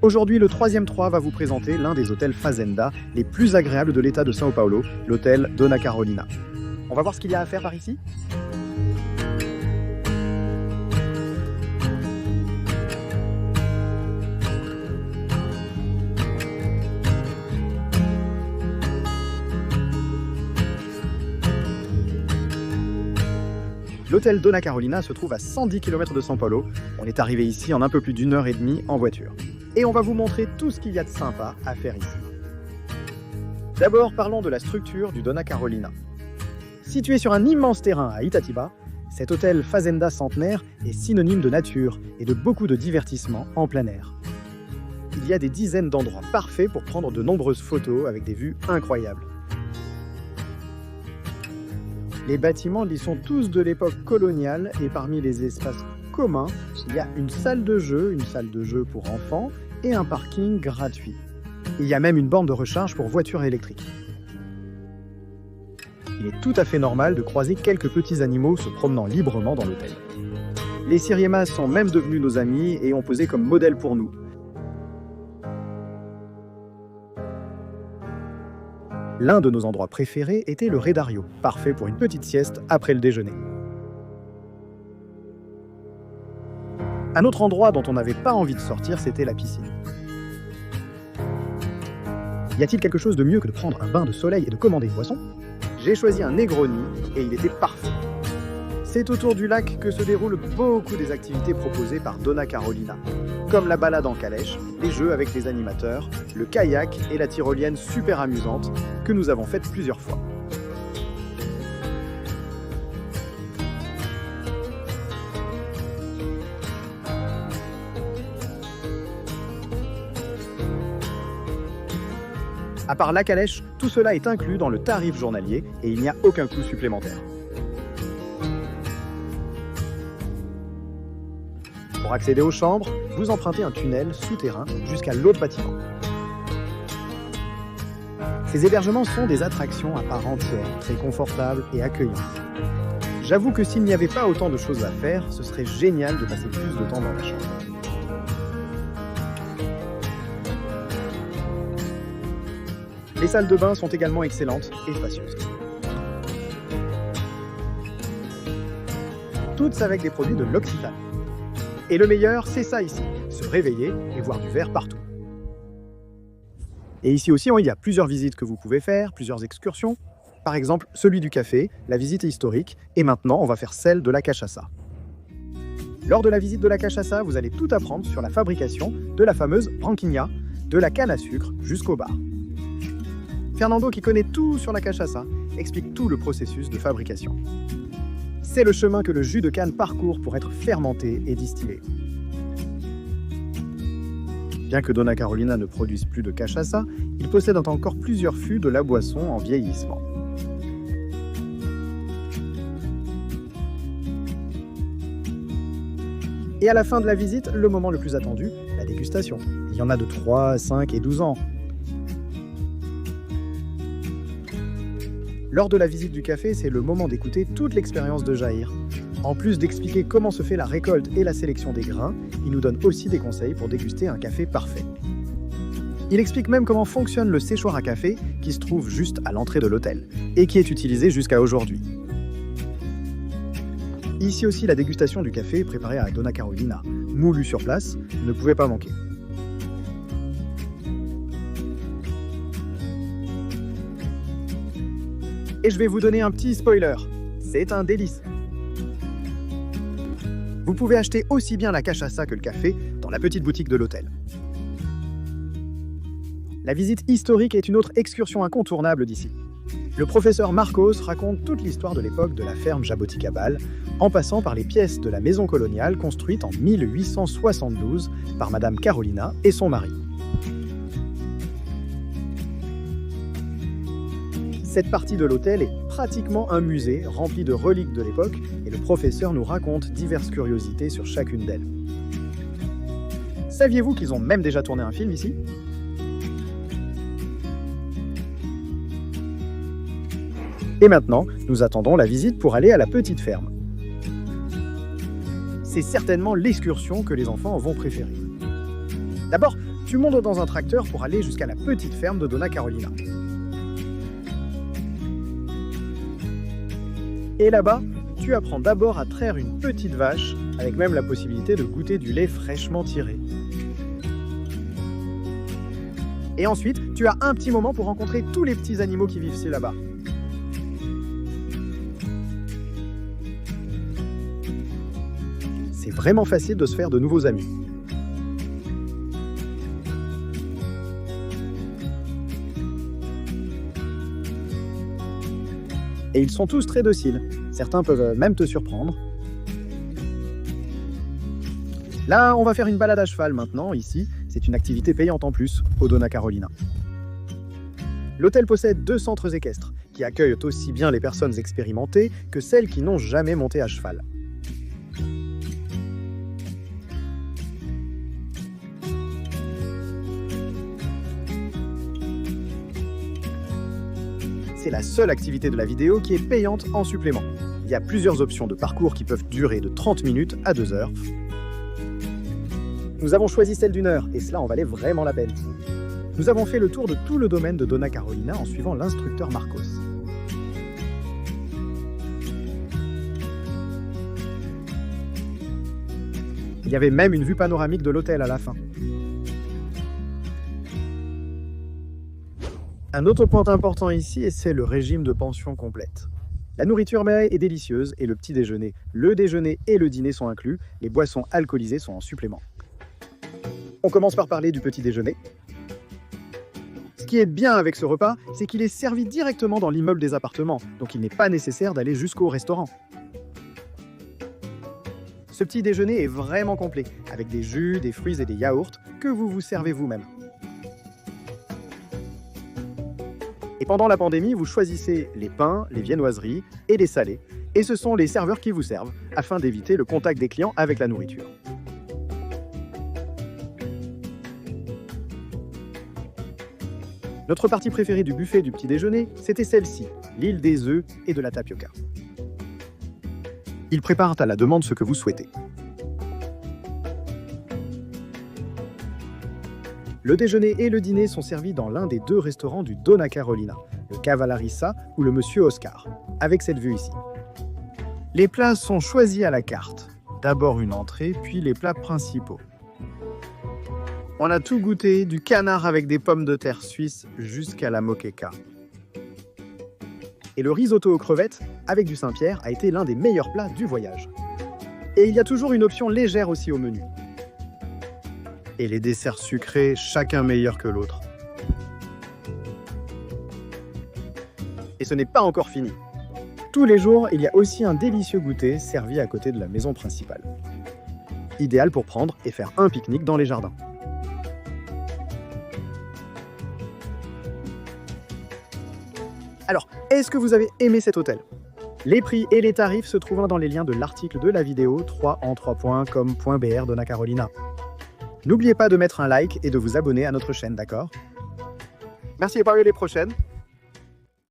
Aujourd'hui, le 3e va vous présenter l'un des hôtels Fazenda les plus agréables de l'état de São Paulo, l'hôtel Dona Carolina. On va voir ce qu'il y a à faire par ici. L'hôtel Dona Carolina se trouve à 110 km de São Paulo. On est arrivé ici en un peu plus d'une heure et demie en voiture. Et on va vous montrer tout ce qu'il y a de sympa à faire ici. D'abord, parlons de la structure du Dona Carolina. Situé sur un immense terrain à Itatiba, cet hôtel Fazenda centenaire est synonyme de nature et de beaucoup de divertissement en plein air. Il y a des dizaines d'endroits parfaits pour prendre de nombreuses photos avec des vues incroyables. Les bâtiments y sont tous de l'époque coloniale et parmi les espaces communs, il y a une salle de jeu pour enfants et un parking gratuit. Il y a même une borne de recharge pour voitures électriques. Il est tout à fait normal de croiser quelques petits animaux se promenant librement dans l'hôtel. Les siriemas sont même devenus nos amis et ont posé comme modèle pour nous. L'un de nos endroits préférés était le Redario, parfait pour une petite sieste après le déjeuner. Un autre endroit dont on n'avait pas envie de sortir, c'était la piscine. Y a-t-il quelque chose de mieux que de prendre un bain de soleil et de commander une boisson? J'ai choisi un Negroni et il était parfait. C'est autour du lac que se déroulent beaucoup des activités proposées par Dona Carolina, comme la balade en calèche, les jeux avec les animateurs, le kayak et la tyrolienne super amusante que nous avons faite plusieurs fois. À part la calèche, tout cela est inclus dans le tarif journalier et il n'y a aucun coût supplémentaire. Pour accéder aux chambres, vous empruntez un tunnel souterrain jusqu'à l'autre bâtiment. Ces hébergements sont des attractions à part entière, très confortables et accueillantes. J'avoue que s'il n'y avait pas autant de choses à faire, ce serait génial de passer plus de temps dans la chambre. Les salles de bain sont également excellentes et spacieuses. Toutes avec des produits de l'Occitanie. Et le meilleur, c'est ça ici, se réveiller et voir du vert partout. Et ici aussi, il y a plusieurs visites que vous pouvez faire, plusieurs excursions. Par exemple, celui du café, la visite historique, et maintenant, on va faire celle de la cachaça. Lors de la visite de la cachaça, vous allez tout apprendre sur la fabrication de la fameuse branquinha, de la canne à sucre jusqu'au bar. Fernando, qui connaît tout sur la cachaça, explique tout le processus de fabrication. C'est le chemin que le jus de canne parcourt pour être fermenté et distillé. Bien que Dona Carolina ne produise plus de cachaça, il possède encore plusieurs fûts de la boisson en vieillissement. Et à la fin de la visite, le moment le plus attendu, la dégustation. Il y en a de 3, 5 et 12 ans. Lors de la visite du café, c'est le moment d'écouter toute l'expérience de Jair. En plus d'expliquer comment se fait la récolte et la sélection des grains, il nous donne aussi des conseils pour déguster un café parfait. Il explique même comment fonctionne le séchoir à café qui se trouve juste à l'entrée de l'hôtel et qui est utilisé jusqu'à aujourd'hui. Ici aussi, la dégustation du café préparé à Dona Carolina, moulu sur place, ne pouvait pas manquer. Et je vais vous donner un petit spoiler, c'est un délice. Vous pouvez acheter aussi bien la cachaça que le café dans la petite boutique de l'hôtel. La visite historique est une autre excursion incontournable d'ici. Le professeur Marcos raconte toute l'histoire de l'époque de la ferme Jaboticabal, en passant par les pièces de la maison coloniale construite en 1872 par Madame Carolina et son mari. Cette partie de l'hôtel est pratiquement un musée rempli de reliques de l'époque et le professeur nous raconte diverses curiosités sur chacune d'elles. Saviez-vous qu'ils ont même déjà tourné un film ici ? Et maintenant, nous attendons la visite pour aller à la petite ferme. C'est certainement l'excursion que les enfants vont préférer. D'abord, tu montes dans un tracteur pour aller jusqu'à la petite ferme de Donna Carolina. Et là-bas, tu apprends d'abord à traire une petite vache, avec même la possibilité de goûter du lait fraîchement tiré. Et ensuite, tu as un petit moment pour rencontrer tous les petits animaux qui vivent là-bas. C'est vraiment facile de se faire de nouveaux amis. Et ils sont tous très dociles. Certains peuvent même te surprendre. Là, on va faire une balade à cheval maintenant, ici. C'est une activité payante en plus, au Donna Carolina. L'hôtel possède 2 centres équestres, qui accueillent aussi bien les personnes expérimentées que celles qui n'ont jamais monté à cheval. C'est la seule activité de la vidéo qui est payante en supplément. Il y a plusieurs options de parcours qui peuvent durer de 30 minutes à 2 heures. Nous avons choisi celle d'1 heure, et cela en valait vraiment la peine. Nous avons fait le tour de tout le domaine de Donna Carolina en suivant l'instructeur Marcos. Il y avait même une vue panoramique de l'hôtel à la fin. Un autre point important ici, c'est le régime de pension complète. La nourriture est délicieuse et le petit déjeuner, le déjeuner et le dîner sont inclus, les boissons alcoolisées sont en supplément. On commence par parler du petit déjeuner. Ce qui est bien avec ce repas, c'est qu'il est servi directement dans l'immeuble des appartements, donc il n'est pas nécessaire d'aller jusqu'au restaurant. Ce petit déjeuner est vraiment complet, avec des jus, des fruits et des yaourts que vous vous servez vous-même. Et pendant la pandémie, vous choisissez les pains, les viennoiseries et les salés, et ce sont les serveurs qui vous servent, afin d'éviter le contact des clients avec la nourriture. Notre partie préférée du buffet du petit déjeuner, c'était celle-ci, l'île des œufs et de la tapioca. Ils préparent à la demande ce que vous souhaitez. Le déjeuner et le dîner sont servis dans l'un des 2 restaurants du Donna Carolina, le Cavallarissa ou le Monsieur Oscar, avec cette vue ici. Les plats sont choisis à la carte. D'abord une entrée, puis les plats principaux. On a tout goûté, du canard avec des pommes de terre suisses jusqu'à la moqueca. Et le risotto aux crevettes, avec du Saint-Pierre, a été l'un des meilleurs plats du voyage. Et il y a toujours une option légère aussi au menu. Et les desserts sucrés, chacun meilleur que l'autre. Et ce n'est pas encore fini. Tous les jours, il y a aussi un délicieux goûter servi à côté de la maison principale. Idéal pour prendre et faire un pique-nique dans les jardins. Alors, est-ce que vous avez aimé cet hôtel? Les prix et les tarifs se trouvent dans les liens de l'article de la vidéo 3en3.com.br Donna Carolina. N'oubliez pas de mettre un like et de vous abonner à notre chaîne, d'accord? Merci et à les prochaines.